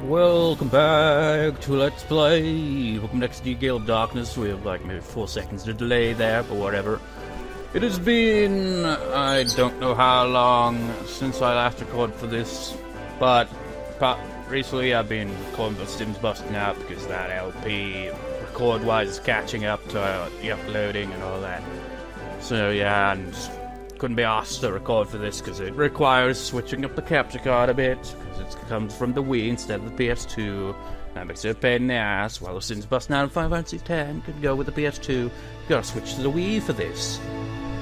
Welcome back to Let's Play. Welcome next to Gale of Darkness. We have like maybe 4 seconds of delay there, but whatever. It has been, I don't know how long since I last recorded for this, but recently I've been recording the Sims busting out because that LP record-wise is catching up to the uploading and all that. So yeah, and couldn't be asked to record for this because it requires switching up the capture card a bit, because it comes from the Wii instead of the PS2. That makes it a pain in the ass. While the Sims busting out in 5 out of 10 could go with the PS2, you gotta switch to the Wii for this.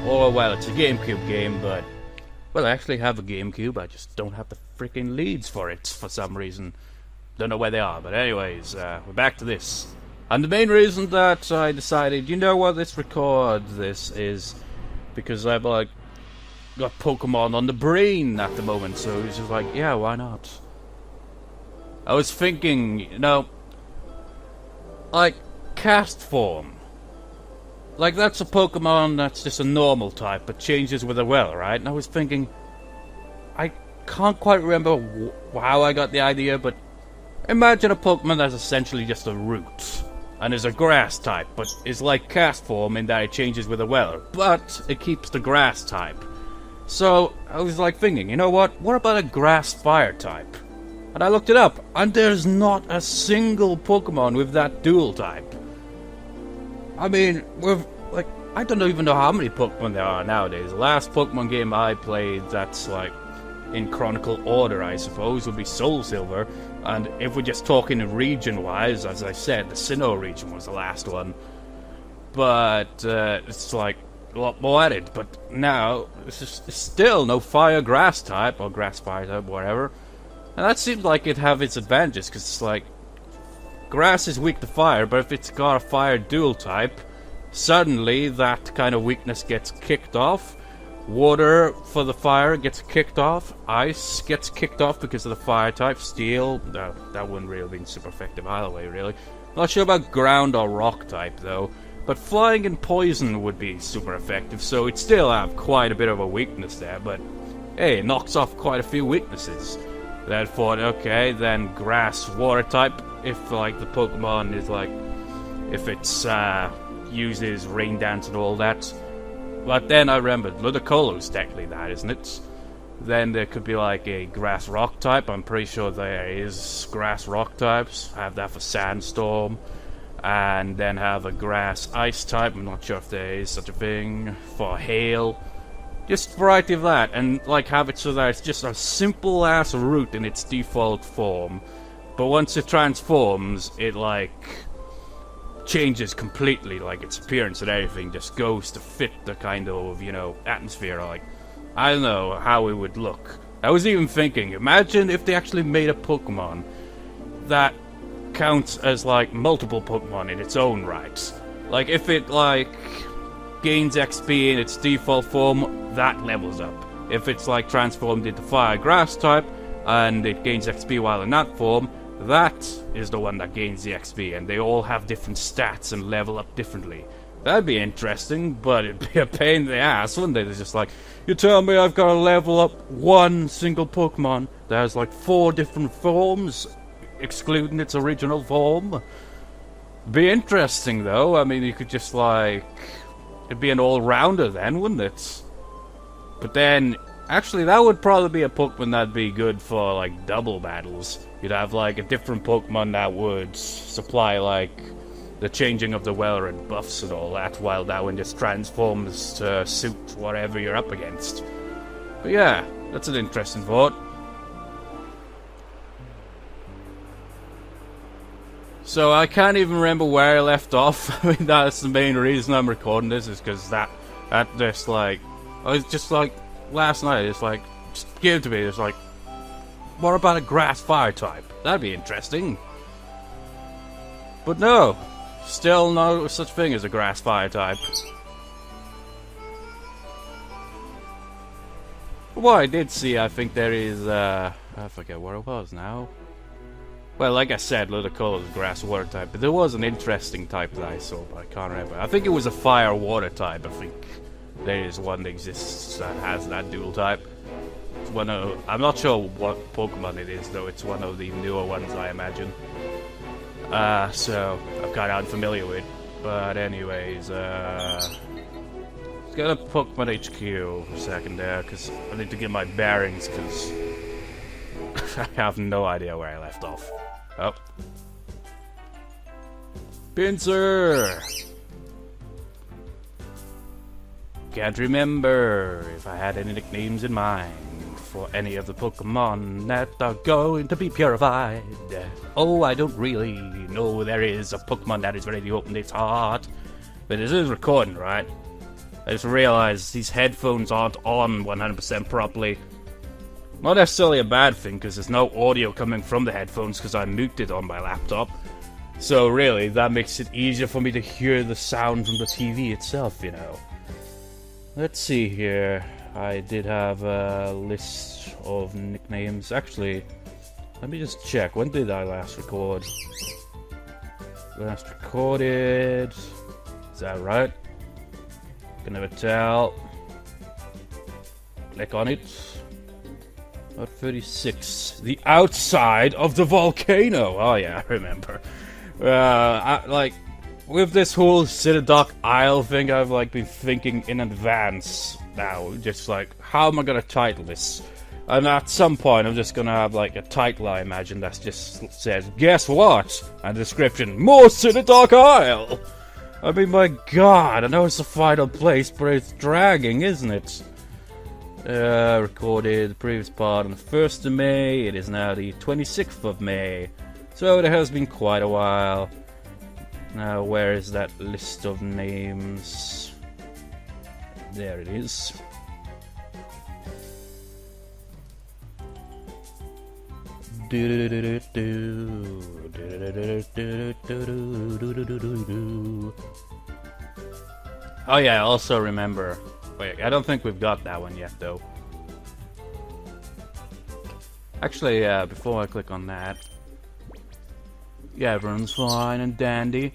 Or, well, it's a GameCube game, but, well, I actually have a GameCube, I just don't have the freaking leads for it for some reason. Don't know where they are, but anyways, we're back to this. And the main reason that I decided, you know what, let's record this is because I've, like, got Pokemon on the brain at the moment, so it's just like, yeah, why not? I was thinking, you know, like, cast form. Like, that's a Pokemon that's just a normal type, but changes with a well, right? And I was thinking, I can't quite remember how I got the idea, but imagine a Pokemon that's essentially just a root, and is a grass type, but is like cast form in that it changes with a well, but it keeps the grass type. So, I was like thinking, you know what about a grass fire type? And I looked it up, and there's not a single Pokemon with that dual type. I mean, like, I don't even know how many Pokemon there are nowadays. The last Pokemon game I played that's, like, in chronological order, I suppose, would be Soul Silver. And if we're just talking region-wise, as I said, the Sinnoh region was the last one. But, it's, like, a lot more added. But now, it's still no fire-grass type, or grass-fire type, whatever. And that seems like it'd have its advantages, because it's like, grass is weak to fire, but if it's got a fire dual type, suddenly that kind of weakness gets kicked off. Water for the fire gets kicked off. Ice gets kicked off because of the fire type. Steel, no, that wouldn't really be super effective either way, really. Not sure about ground or rock type, though. But flying and poison would be super effective, so it'd still have quite a bit of a weakness there, but hey, it knocks off quite a few weaknesses. Then thought, okay, then grass water type, if like the Pokemon is like, if it's uses rain dance and all that. But then I remembered Ludicolo's technically that, isn't it? Then there could be like a grass rock type. I'm pretty sure there is grass rock types. I have that for Sandstorm. And then have a grass ice type. I'm not sure if there is such a thing for Hail. Just variety of that, and like have it so that it's just a simple ass root in its default form. But once it transforms, it like changes completely, like its appearance and everything just goes to fit the kind of, you know, atmosphere. Like, I don't know how it would look. I was even thinking, imagine if they actually made a Pokemon that counts as like multiple Pokemon in its own right. Like if it like gains XP in its default form, that levels up. If it's like transformed into fire grass type and it gains XP while in that form, that is the one that gains the XP, and they all have different stats and level up differently. That'd be interesting, but it'd be a pain in the ass, wouldn't it? They're just like, you tell me I've got to level up one single Pokemon that has like 4 different forms, excluding its original form. Be interesting though. I mean, you could just like, it'd be an all-rounder then, wouldn't it? But then, actually, that would probably be a Pokemon that'd be good for, like, double battles. You'd have, like, a different Pokemon that would supply, like, the changing of the weather and buffs and all that, while that one just transforms to suit whatever you're up against. But yeah, that's an interesting thought. So I can't even remember where I left off. I mean, that's the main reason I'm recording this, is because that just like, I was just like, last night, it's like, just give it to me, it's like, what about a grass fire type? That'd be interesting. But no, still no such thing as a grass fire type. What I did see, I think there is, I forget what it was now. Well, like I said, Ludicolo is a grass water type, but there was an interesting type that I saw, but I can't remember. I think it was a fire water type. I think there is one that exists that has that dual type. one of... I'm not sure what Pokemon it is, though. It's one of the newer ones, I imagine. So I'm kind of unfamiliar with. But anyways, let's go to Pokemon HQ for a second there, because I need to get my bearings, because I have no idea where I left off. Oh. Pinsir! Can't remember if I had any nicknames in mind for any of the Pokemon that are going to be purified. Oh, I don't really know there is a Pokemon that is ready to open its heart. But it is recording, right? I just realized these headphones aren't on 100% properly. Not necessarily a bad thing, because there's no audio coming from the headphones because I muted on my laptop. So really, that makes it easier for me to hear the sound from the TV itself, you know. Let's see here. I did have a list of nicknames. Actually, let me just check. When did I last record? Last recorded... Is that right? Can never tell. Click on it. About 36. The outside of the volcano. Oh yeah, I remember. With this whole Citadark Isle thing, I've been thinking in advance now. Just how am I gonna title this? And at some point, I'm just gonna have a title, I imagine, that just says, "Guess what?" And description: "More Citadark Isle." I mean, my God, I know it's the final place, but it's dragging, isn't it? Recorded the previous part on the 1st of May. It is now the 26th of May. So it has been quite a while. Now, where is that list of names? There it is. Oh yeah, I also remember. Wait, I don't think we've got that one yet, though. Actually, before I click on that... Yeah, everyone's fine and dandy.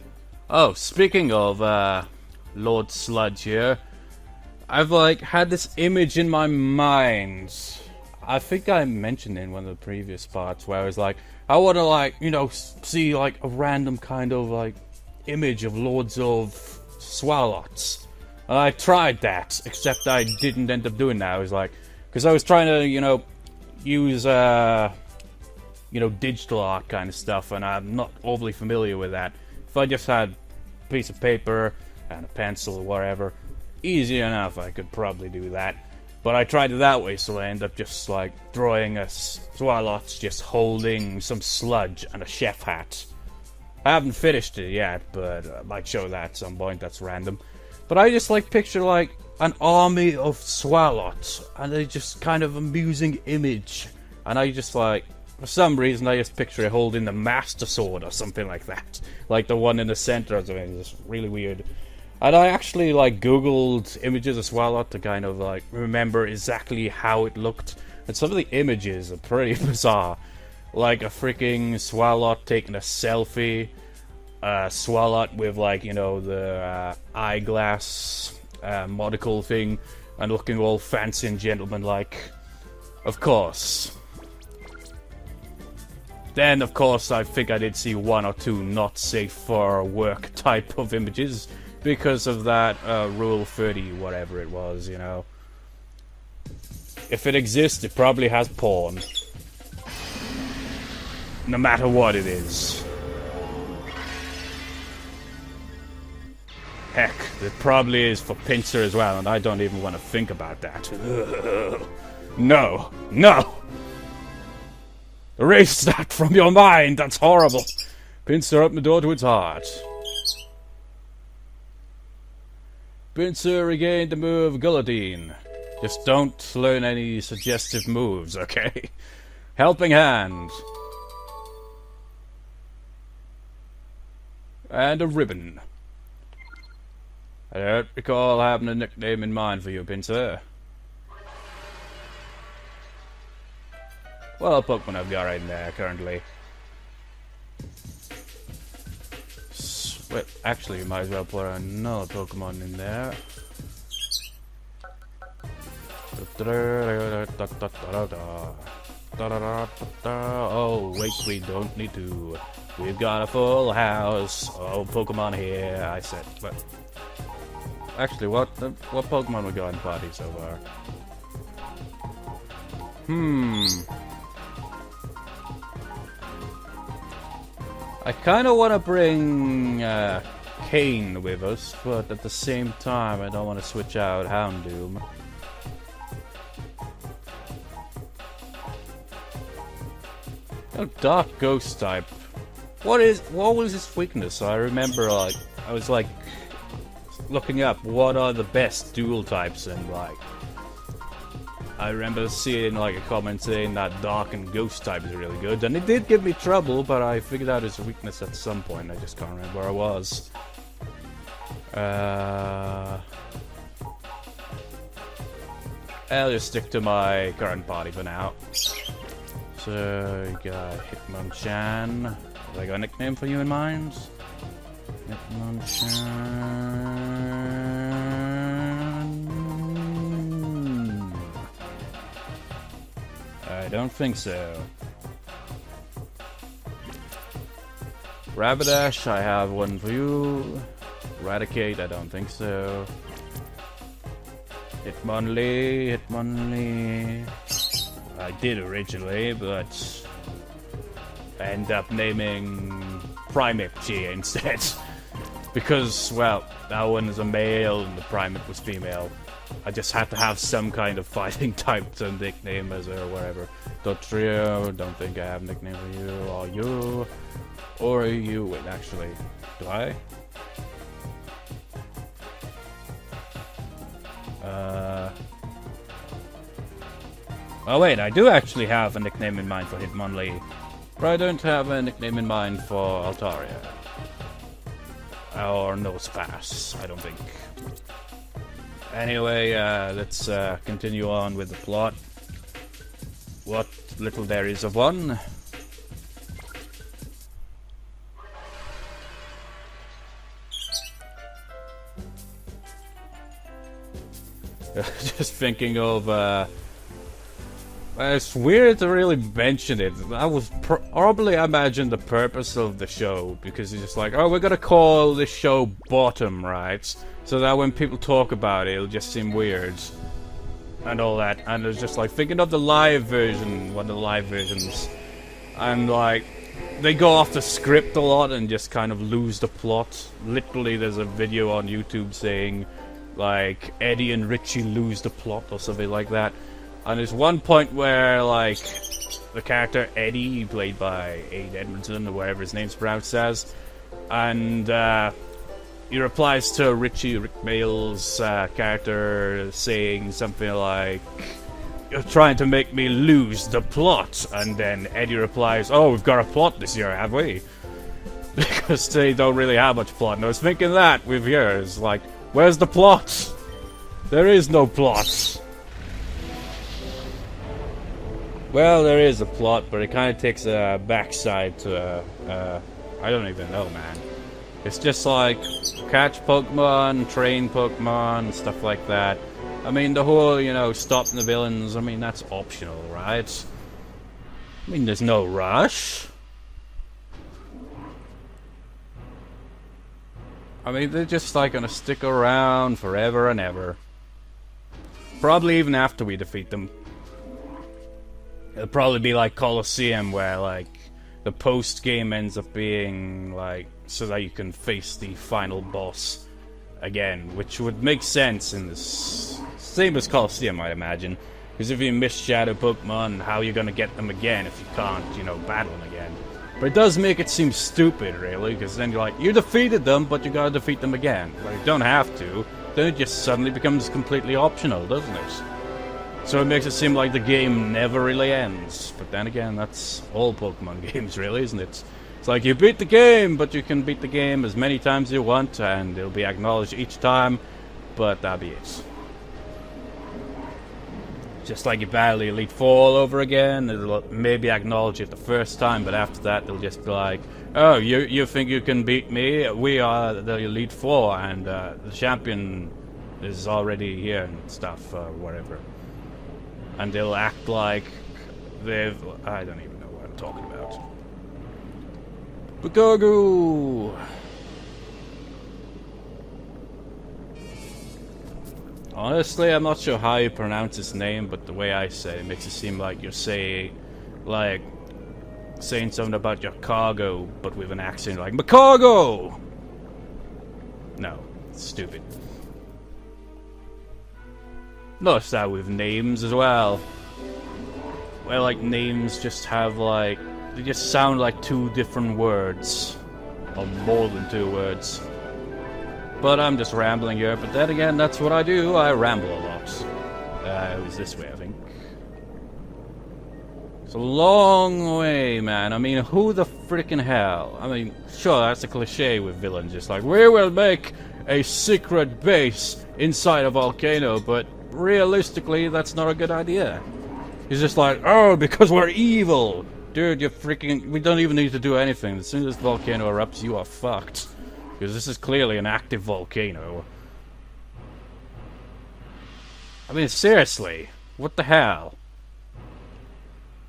Oh, speaking of Lord Sludge here, I've had this image in my mind. I think I mentioned it in one of the previous parts where I was I want to see a random kind of image of Lords of Swallots. And I tried that, except I didn't end up doing that. I was because I was trying to use digital art kind of stuff, and I'm not overly familiar with that. If I just had a piece of paper and a pencil or whatever, easy enough, I could probably do that. But I tried it that way, so I end up just drawing a Swalot just holding some sludge and a chef hat. I haven't finished it yet, but I might show that at some point. That's random. But I just picture an army of Swalots, and a just kind of amusing image. And I just for some reason I just picture it holding the Master Sword or something like that. The one in the center or something. It's really weird. And I actually googled images of Swalot to kind of remember exactly how it looked. And some of the images are pretty bizarre. A freaking Swalot taking a selfie. Swalot with the eyeglass monocle thing, and looking all fancy and gentleman-like. Of course. Then, of course, I think I did see one or two not safe for work type of images because of that Rule 30, whatever it was, If it exists, it probably has porn. No matter what it is. Heck, it probably is for Pinsir as well, and I don't even want to think about that. Ugh. No! No! Erase that from your mind! That's horrible! Pinsir opened the door to its heart. Pinsir regained the move Guillotine. Just don't learn any suggestive moves, okay? Helping Hand. And a ribbon. I don't recall having a nickname in mind for you, Pinsir. Well, Pokemon I've got right there currently. Wait, actually, you might as well put another Pokemon in there. Oh, wait, we don't need to. We've got a full house. Oh, Pokemon here, I said. But actually, what Pokemon we got in party so far? I kind of want to bring Kane with us, but at the same time, I don't want to switch out Houndoom. Oh, Dark Ghost type. What was his weakness? I remember, like, I was like looking up what are the best dual types, and like, I remember seeing like a comment saying that Dark and Ghost type is really good, and it did give me trouble, but I figured out his weakness at some point. I just can't remember where I was. I'll just stick to my current party for now. So, you got Hitmonchan. Have I got a nickname for you in mind? Hitmonchan. I don't think so. Rapidash, I have one for you. Eradicate, I don't think so. Hitmonlee. I did originally, but I ended up naming Primeape instead. Because, well, that one is a male and the Primeape was female. I just had to have some kind of fighting type to nickname as or whatever. Dotrio, don't think I have a nickname for you. Or you. Or you. Wait, actually, do I? Oh wait, I do actually have a nickname in mind for Hitmonlee, but I don't have a nickname in mind for Altaria. Or Nosepass, I don't think. Anyway, let's continue on with the plot. What little there is of one. Just thinking of, it's weird to really mention it. That was probably, I imagine, the purpose of the show, because it's just like, oh, we're gonna call this show Bottom, right? So that when people talk about it, it'll just seem weird. And all that. And it's just like, thinking of the live version, one of the live versions, and like, they go off the script a lot and just kind of lose the plot. Literally, there's a video on YouTube saying, like, Eddie and Richie lose the plot or something like that. And there's one point where, like, the character Eddie, played by Aid Edmondson, or whatever his name's pronounced as, and he replies to Rick Mayall's character saying something like, "You're trying to make me lose the plot." And then Eddie replies, "Oh, we've got a plot this year, have we?" Because they don't really have much plot. And I was thinking that with yours, like, where's the plot? There is no plot. Well, there is a plot, but it kind of takes a backside to, I don't even know, man. It's just like, catch Pokemon, train Pokemon, stuff like that. I mean, the whole, you know, stopping the villains, I mean, that's optional, right? I mean, there's no rush. I mean, they're just, like, gonna stick around forever and ever. Probably even after we defeat them. It'll probably be like Colosseum, where, like, the post-game ends up being, like, so that you can face the final boss again, which would make sense in this... Same as Colosseum, I'd imagine. Because if you miss Shadow Pokemon, how are you gonna get them again if you can't, you know, battle them again? But it does make it seem stupid, really, because then you're like, you defeated them, but you gotta defeat them again. But you don't have to. Then it just suddenly becomes completely optional, doesn't it? So it makes it seem like the game never really ends. But then again, that's all Pokemon games, really, isn't it? It's like, you beat the game, but you can beat the game as many times as you want, and it'll be acknowledged each time, but that'll be it. Just like you battle Elite Four all over again, it'll maybe acknowledge it the first time, but after that, they'll just be like, oh, you think you can beat me? We are the Elite Four, and the champion is already here and stuff, or whatever. and they'll act like they've... I don't even know what I'm talking about. Bukagu! Honestly, I'm not sure how you pronounce his name, but the way I say it makes it seem like you're saying something about your cargo, but with an accent like Macargo! No, it's stupid. Notice that with names as well. Where like names just have like, they just sound like two different words. Or more than two words. But I'm just rambling here, but then again, that's what I do, I ramble a lot. It was this way, I think. It's a long way, man. I mean, who the freaking hell? I mean, sure, that's a cliche with villains, just like, we will make a secret base inside a volcano, but realistically, that's not a good idea. He's just like, oh, because we're evil! Dude, you're freaking... We don't even need to do anything. As soon as this volcano erupts, you are fucked. Because this is clearly an active volcano. I mean, seriously. What the hell?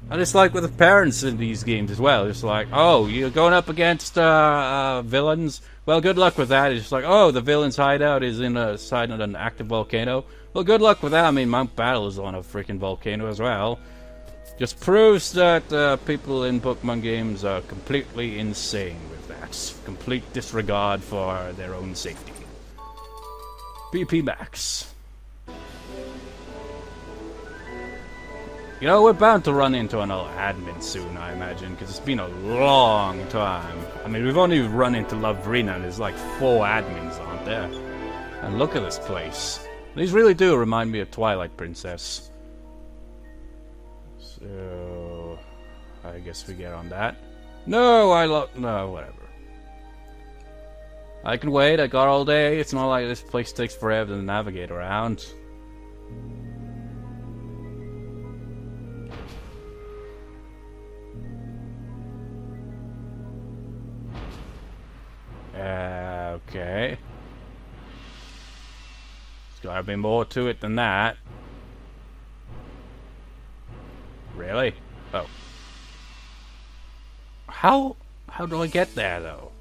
And it's like with the parents in these games as well. It's like, oh, you're going up against villains? Well, good luck with that. It's just like, oh, the villain's hideout is inside an active volcano. Well, good luck with that. I mean, Mount Battle is on a freaking volcano as well. Just proves that people in Pokemon games are completely insane with that. Complete disregard for their own safety. BP Max. You know, we're bound to run into another admin soon, I imagine, because it's been a long time. I mean, we've only run into Lovrina, and there's like 4 admins, aren't there? And look at this place. These really do remind me of Twilight Princess. So, I guess we get on that. No, no, whatever. I can wait, I got all day. It's not like this place takes forever to navigate around. Okay. There's gotta be more to it than that. Really? Oh. How do I get there, though?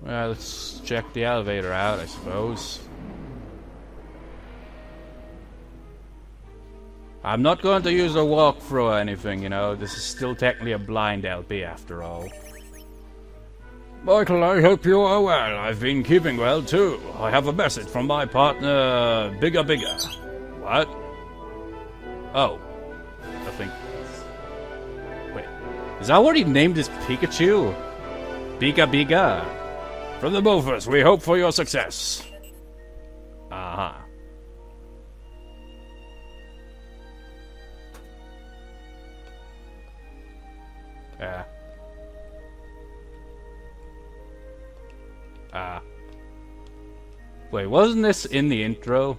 Well, let's check the elevator out, I suppose. I'm not going to use a walkthrough or anything, you know. This is still technically a blind LP, after all. Michael, I hope you are well. I've been keeping well, too. I have a message from my partner, Bigger. What? Oh. I think... Wait. Is that what he named his Pikachu? Biga. From the both of us, we hope for your success. Uh-huh. Wait, wasn't this in the intro?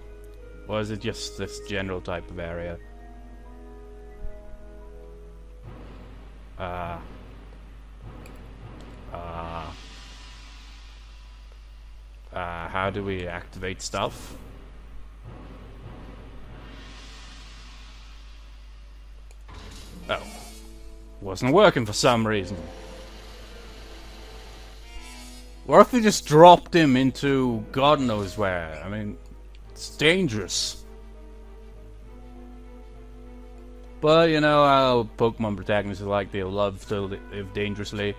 Or is it just this general type of area? How do we activate stuff? Oh. Wasn't working for some reason. What if we just dropped him into God knows where? I mean, it's dangerous. But, you know how Pokemon protagonists are like, they love to live dangerously.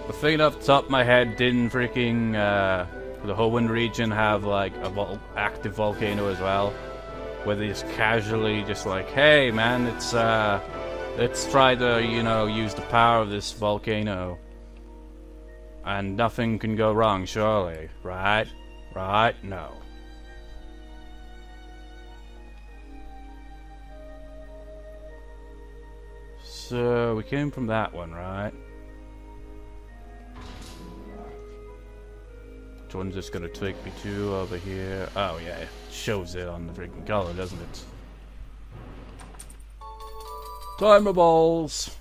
But thinking off the top of my head, didn't freaking the Hoenn region have like a active volcano as well? Where they just casually just like, hey man, let's try to, you know, use the power of this volcano. And nothing can go wrong, surely. Right? Right? No. So, we came from that one, right? Which one's just gonna take me to over here? Oh, yeah. It shows it on the freaking color, doesn't it? Timer balls!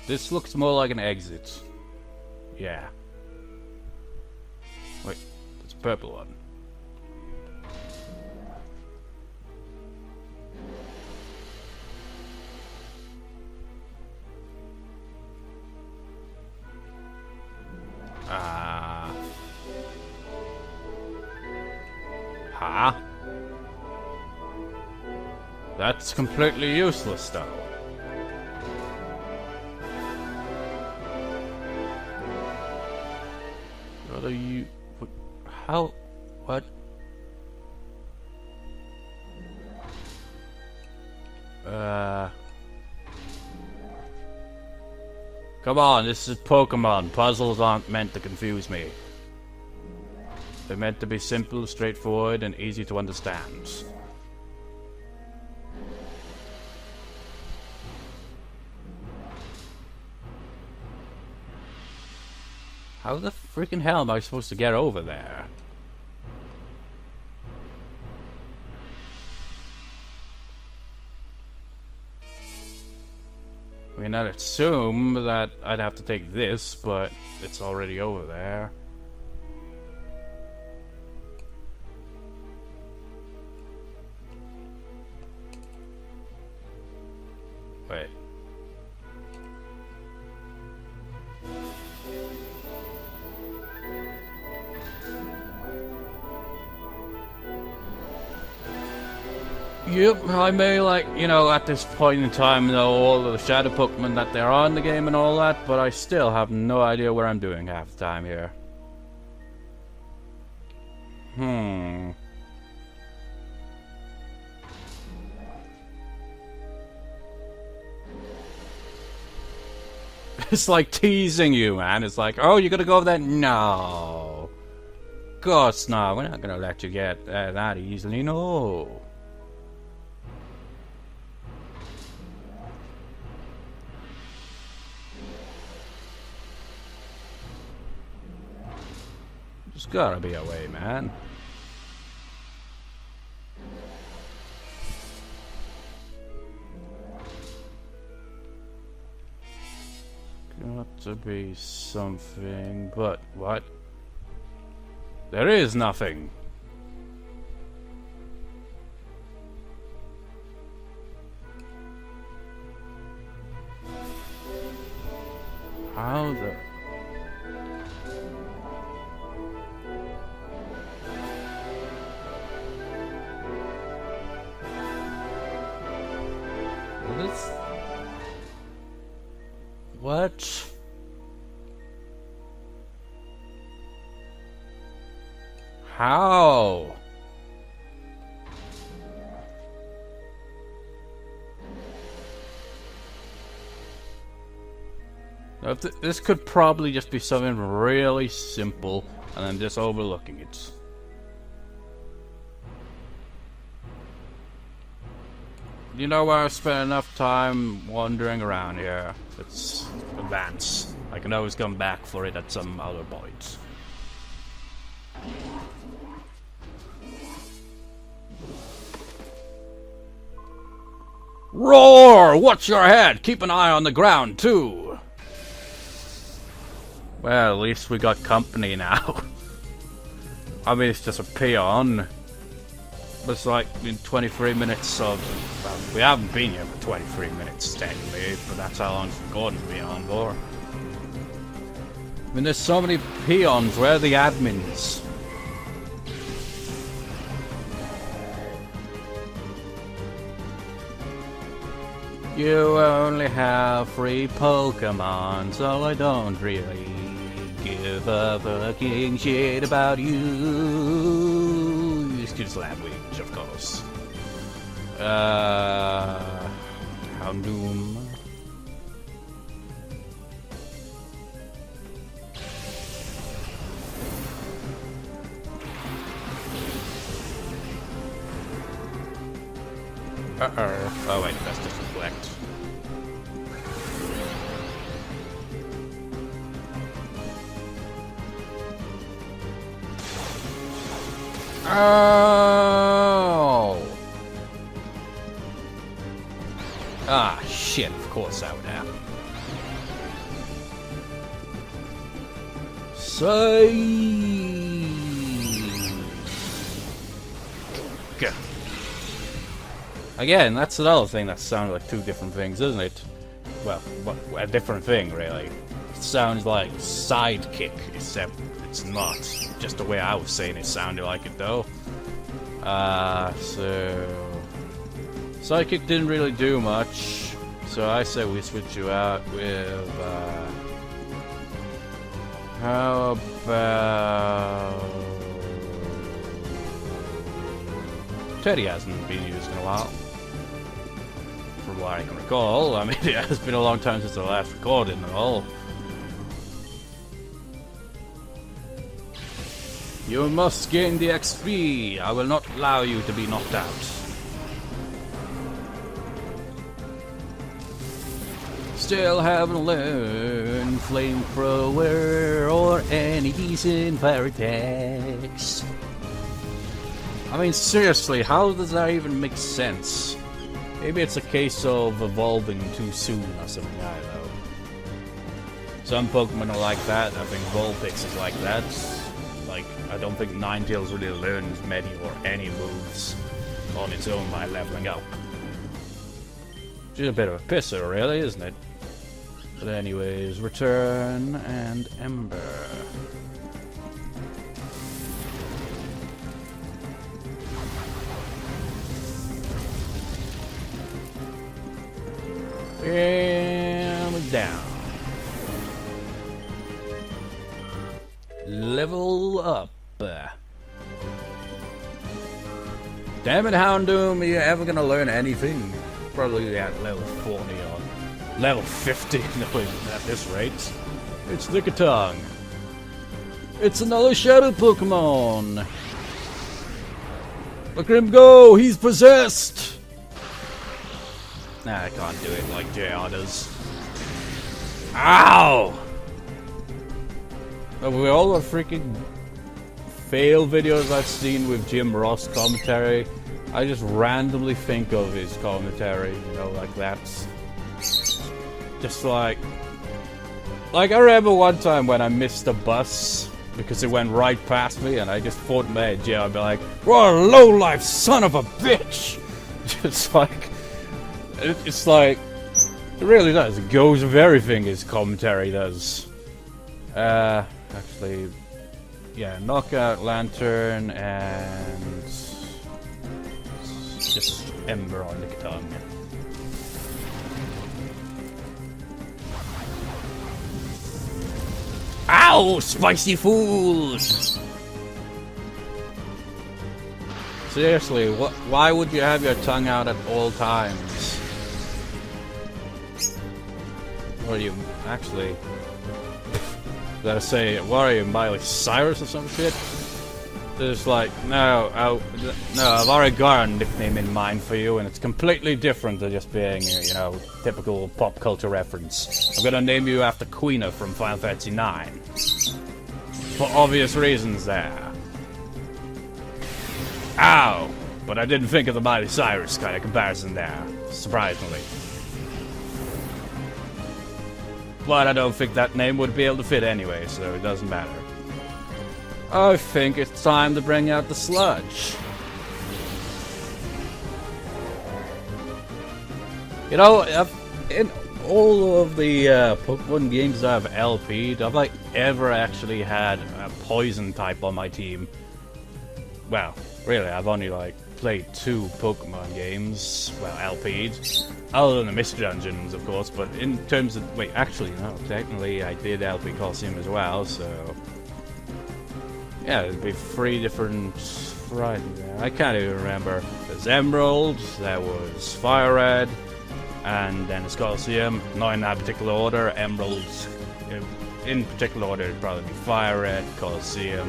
This looks more like an exit. Yeah. Wait, it's a purple one. Huh? That's completely useless, though. What are you... How... What? Come on, this is Pokemon. Puzzles aren't meant to confuse me. They're meant to be simple, straightforward, and easy to understand. How the freaking hell am I supposed to get over there? I mean, I'd assume that I'd have to take this, but it's already over there. Wait. Yep, I may, like, you know, at this point in time know all of the shadow Pokemon that there are in the game and all that, but I still have no idea where I'm doing half the time here. It's like teasing you, man. It's like, oh, you gotta go over there? No. Of course not. We're not gonna let you get that easily, no. There's gotta be a way, man. Got to be something, but what? There is nothing. How the... What? How? Now, this could probably just be something really simple, and I'm just overlooking it. You know where I've spent enough time wandering around here. Let's advance. I can always come back for it at some other point. Roar! Watch your head! Keep an eye on the ground, too! Well, at least we got company now. I mean, it's just a peon. It's like in 23 minutes of... Well, we haven't been here for 23 minutes, technically, but that's how long Gordon's been on for. I mean, there's so many peons. Where are the admins? You only have 3 Pokemon, so I don't really give a fucking shit about you. Excuse the language, of course. Houndoom. Oh wait, that's just reflect. Oh! Ah, shit, of course that would happen. Again, that's another thing that sounds like two different things, isn't it? Well, a different thing, really. It sounds like sidekick, except it's not. Just the way I was saying it sounded like it, though. So... Sidekick didn't really do much, so I say we switch you out with, how about... Teddy hasn't been used in a while. From what I can recall. I mean, it has been a long time since the last recording and all. You must gain the XP. I will not allow you to be knocked out. Still haven't learned flamethrower or any decent fire attacks. I mean, seriously, how does that even make sense? Maybe it's a case of evolving too soon or something, I don't know. Some Pokemon are like that. I think Vulpix is like that. Like, I don't think Ninetales really learns many or any moves on its own by leveling up. Which is a bit of a pisser, really, isn't it? But anyways, Return and Ember. And down. Level up. Damn it, Houndoom, are you ever gonna learn anything? Probably at level 40 or level 50 at this rate. It's Lickitung. It's another Shadow Pokemon. Look at him go, he's possessed. Nah, I can't do it like JR does. Ow! With all the freaking fail videos I've seen with Jim Ross commentary, I just randomly think of his commentary, you know, like that's just like I remember one time when I missed a bus because it went right past me and I just thought in my head, yeah, I'd be like, what a low-life son of a bitch! Just like, it's like, it really does. It goes with everything his commentary does. Actually, yeah, Knockout, Lantern, and just Ember on Lickitung. Ow! Spicy food! Seriously, why would you have your tongue out at all times? What are you, actually... Did I say, what are you, Miley Cyrus or some shit? There's like, no, I've already got a nickname in mind for you, and it's completely different than just being, you know, typical pop culture reference. I'm gonna name you after Queena from Final Fantasy IX. For obvious reasons there. Ow! But I didn't think of the Miley Cyrus kind of comparison there, surprisingly. But I don't think that name would be able to fit anyway, so it doesn't matter. I think it's time to bring out the sludge. You know, in all of the Pokemon games I've LP'd, I've like ever actually had a poison type on my team. Well, really, I've only like played 2 Pokemon games, well, LP'd, other than the Mystery Dungeons, of course, but in terms of, wait, actually, no, technically I did LP Coliseum as well, so, yeah, there'd be 3 different varieties there. I can't even remember. There's Emerald, there was Fire Red, and then there's Coliseum, not in that particular order. Emerald, in particular order, it'd probably be Fire Red, Coliseum,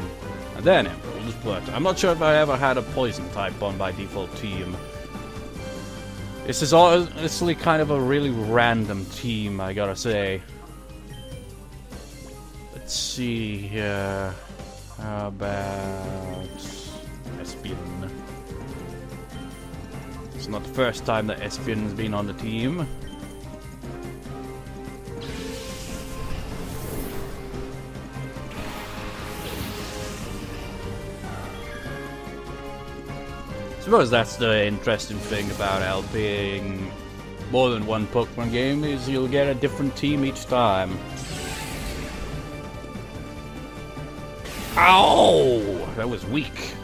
and then Emerald. But I'm not sure if I ever had a poison type on my default team. This is honestly kind of a really random team, I gotta say. Let's see here. How about Espion? It's not the first time that Espion's been on the team. suppose that's the interesting thing about LPing more than one Pokemon game, is you'll get a different team each time. Ow! That was weak.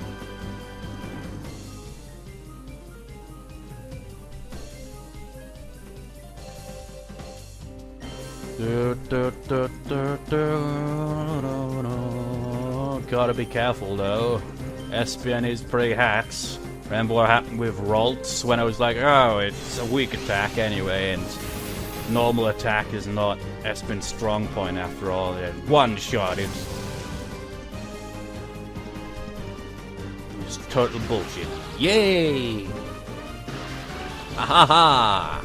Gotta be careful though. Espion is pretty hacks. Remember what happened with Ralts when I was like, oh, it's a weak attack anyway, and normal attack is not Espion's strong point after all. One shot, it's total bullshit. Yay! Ahaha!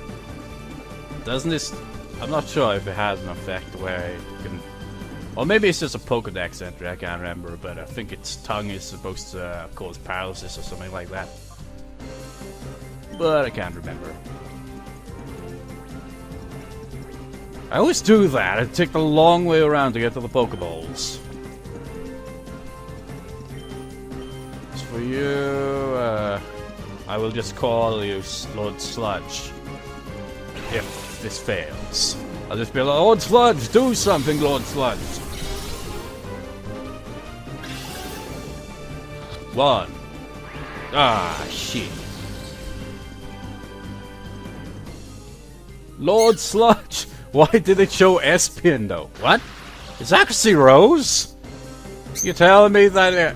Doesn't this... I'm not sure if it has an effect where it can... Or maybe it's just a Pokedex entry, I can't remember, but I think its tongue is supposed to cause paralysis or something like that. But I can't remember. I always do that. I take the long way around to get to the Pokeballs. As for you, I will just call you Lord Sludge. If this fails. I'll just be like, Lord Sludge, do something, Lord Sludge. One. Ah, shit. Lord Sludge! Why did it show Espion though? What? It's actually Rose? You're telling me that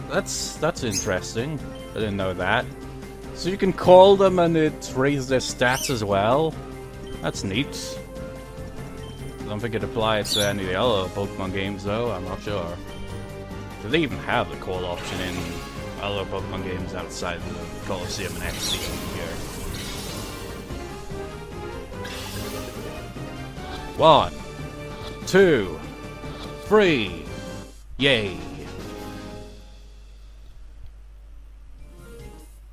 that's interesting. I didn't know that. So you can call them and it raises their stats as well? That's neat. I don't think it applies to any of the other Pokemon games though, I'm not sure. Do they even have the call option in other Pokemon games outside the Colosseum and XD here? 1, 2, 3, yay!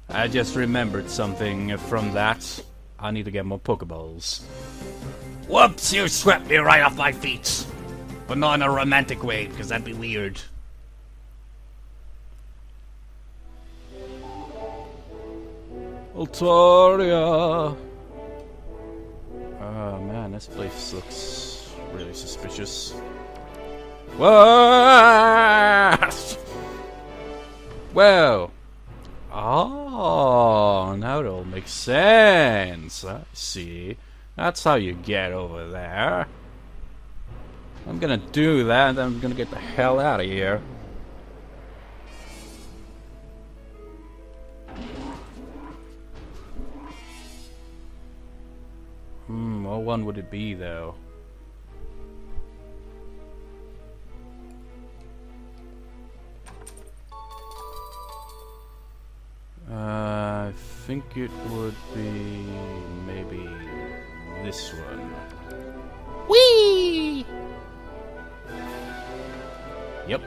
I just remembered something from that. I need to get more Pokeballs. Whoops, you swept me right off my feet! But not in a romantic way, because that'd be weird. Altaria! Oh man, this place looks really suspicious. What? Well. Oh, now it all makes sense. I see. That's how you get over there. I'm gonna do that, and then I'm gonna get the hell out of here. What one would it be, though? I think it would be maybe this one. Whee! Yep.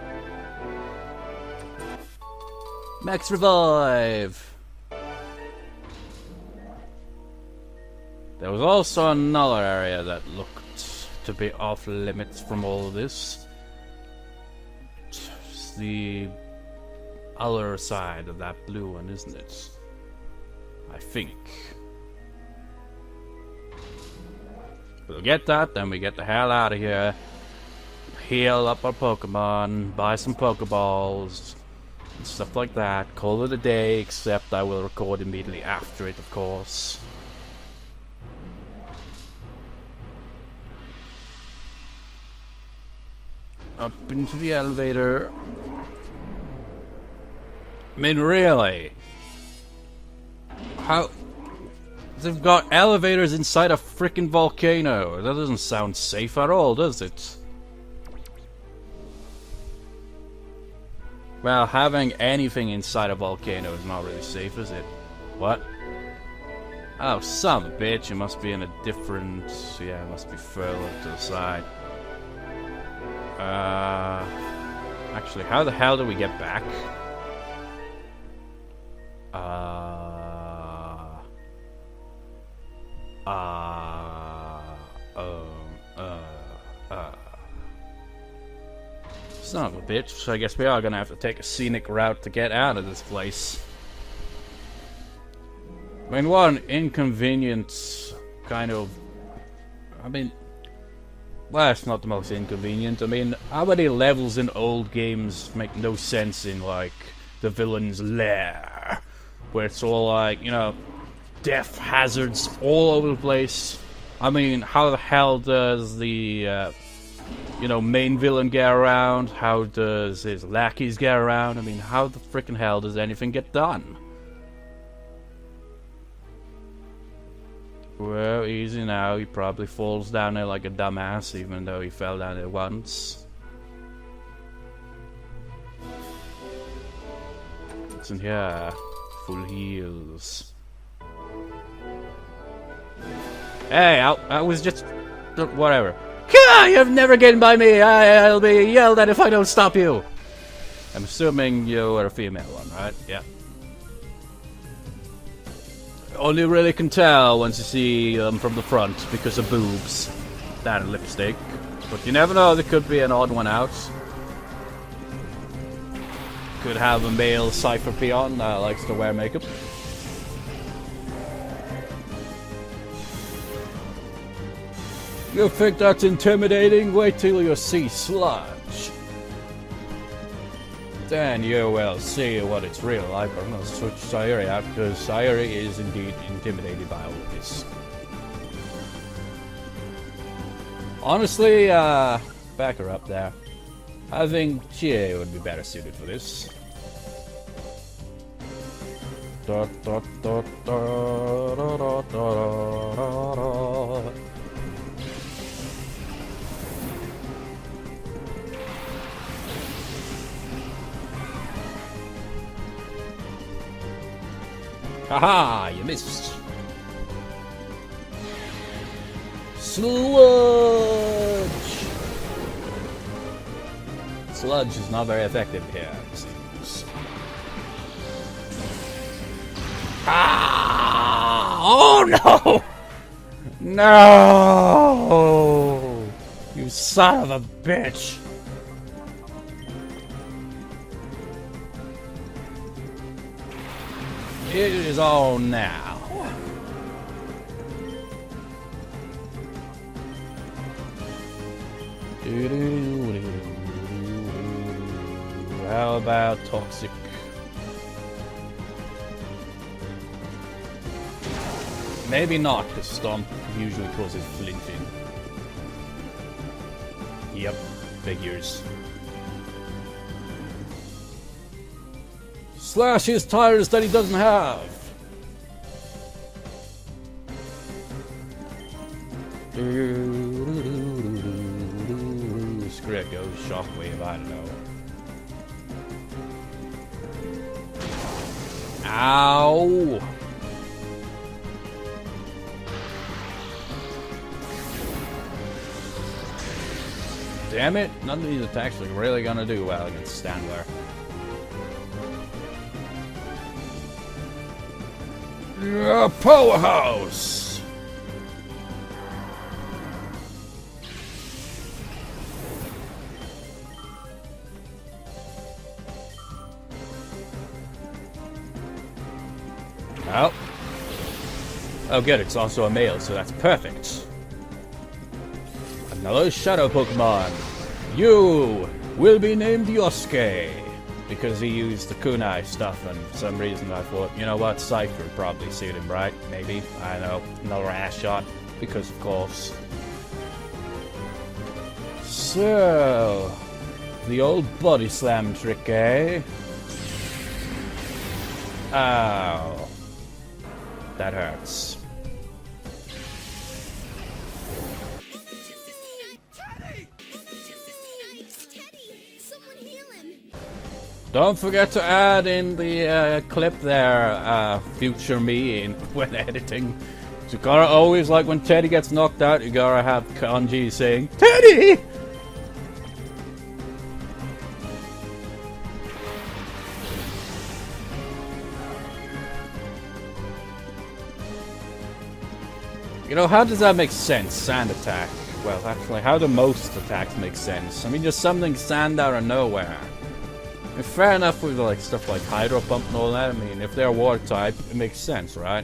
Max Revive! There was also another area that looked to be off limits from all of this. It's the other side of that blue one, isn't it? I think. We'll get that, then we get the hell out of here. Heal up our Pokemon, buy some Pokeballs, and stuff like that. Call it a day, except I will record immediately after it, of course. Up into the elevator. I mean, really? How? They've got elevators inside a freaking volcano. That doesn't sound safe at all, does it? Well, having anything inside a volcano is not really safe, is it? What? Oh, son of a bitch. It must be in a different... Yeah, it must be further to the side. Actually, how the hell do we get back? Son of a bitch, so I guess we are gonna have to take a scenic route to get out of this place. I mean, one inconvenient kind of... I mean... Well, it's not the most inconvenient. I mean, how many levels in old games make no sense in, like, the villain's lair? Where it's all like, you know, death hazards all over the place. I mean, how the hell does the, you know, main villain get around? How does his lackeys get around? I mean, how the frickin' hell does anything get done? Well, easy now. He probably falls down there like a dumbass, even though he fell down there once. What's in here? Full heals. Hey, I was just... whatever. You've never getting by me! I'll be yelled at if I don't stop you! I'm assuming you are a female one, right? Yeah. Only really can tell once you see them from the front because of boobs. That and lipstick. But you never know, there could be an odd one out. Could have a male Cipher Peon that likes to wear makeup. You think that's intimidating? Wait till you see sludge. Then you will see what it's real like. I'm gonna switch Sayuri out because Sayuri is indeed intimidated by all of this. Honestly, back her up there. I think Chie would be better suited for this. Haha, you missed. Sludge! Sludge is not very effective here, it seems. Ah! Oh no! No! You son of a bitch! It is on now. How about toxic? Maybe not, because Stomp usually causes flinching. Yep, figures. Slash his tires that he doesn't have. Screw it, goes shockwave, I don't know. Ow! Damn it, none of these attacks are really gonna do well against Standler. Yeah, powerhouse! Oh. Oh good, it's also a male, so that's perfect. Another shadow Pokemon. You will be named Yosuke. Because he used the kunai stuff, and for some reason I thought, you know what, Cipher would probably suit him, right? Maybe. I don't know. Another ass shot. Because of course. So... the old body slam trick, eh? Ow. That hurts. Don't forget to add in the clip there, future me, in when editing. You gotta always, like when Teddy gets knocked out, you gotta have Kanji saying, Teddy! You know, how does that make sense, sand attack? Well, actually, how do most attacks make sense? I mean, just something sand out of nowhere. I mean, fair enough with like stuff like Hydro Pump and all that. I mean, if they're water type, it makes sense, right?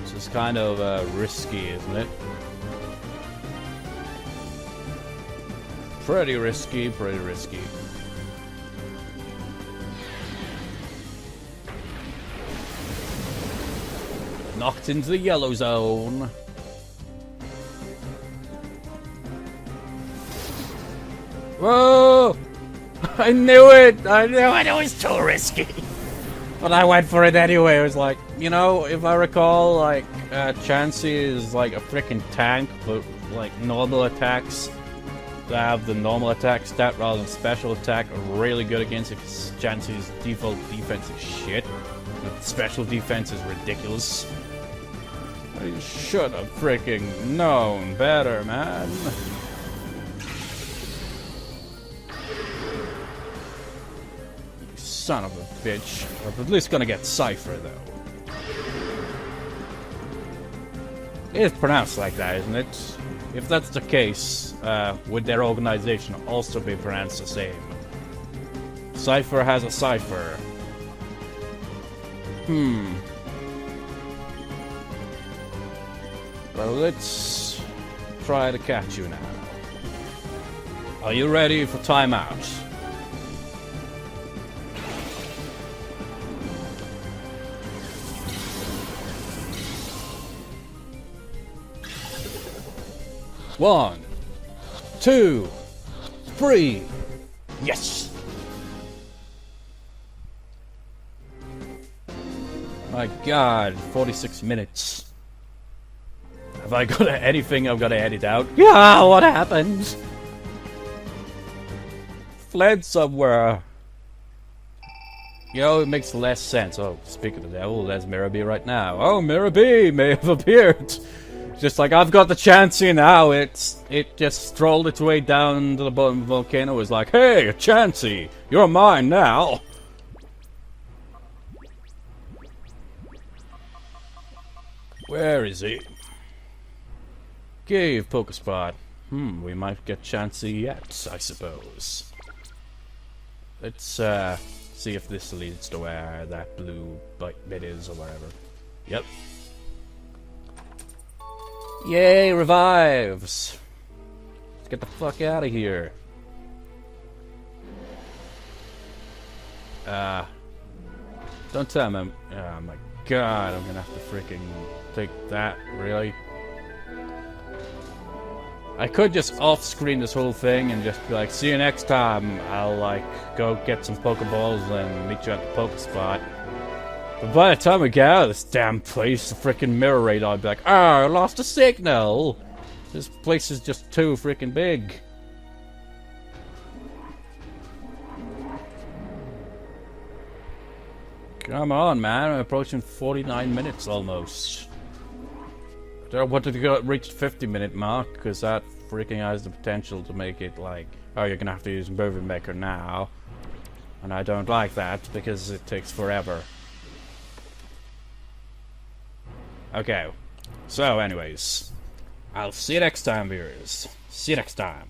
This is kind of risky, isn't it? Pretty risky, pretty risky. Knocked into the yellow zone. Whoa! I knew it! I knew it! It was too risky! But I went for it anyway. It was like, you know, if I recall, like, Chansey is like a freaking tank, but like normal attacks that have the normal attack stat rather than special attack are really good against it because Chansey's default defense is shit. And special defense is ridiculous. I should have freaking known better, man. You son of a bitch. I'm at least gonna get Cipher, though. It's pronounced like that, isn't it? If that's the case, would their organization also be pronounced the same? Cipher has a Cipher. Well, let's try to catch you now. Are you ready for timeout? One, 2, 3. Yes! My god, 46 minutes. Have I got anything I've got to edit out? Yeah, what happened? Fled somewhere. Yo, it makes less sense. Oh, speak of the devil, there's Mirror B right now. Oh, Mirror B may have appeared. Just like, I've got the chance here now. It just strolled its way down to the bottom of the volcano. It was like, hey, Chansey, you're mine now. Where is he? Cave Pokespot. We might get Chansey yet, I suppose. Let's see if this leads to where that blue bit is or whatever. Yep. Yay, revives! Let's get the fuck out of here. Don't tell me oh my god, I'm gonna have to freaking take that, really? I could just off-screen this whole thing and just be like, see you next time. I'll, like, go get some Pokeballs and meet you at the Pokespot. But by the time we get out of this damn place, the freaking mirror radar, I'd be like, I lost a signal! This place is just too freaking big. Come on, man. I'm approaching 49 minutes almost. I wanted to go reach the 50-minute mark, because that freaking has the potential to make it like, oh, you're gonna have to use Moving Maker now. And I don't like that, because it takes forever. Okay. So, anyways. I'll see you next time, viewers. See you next time.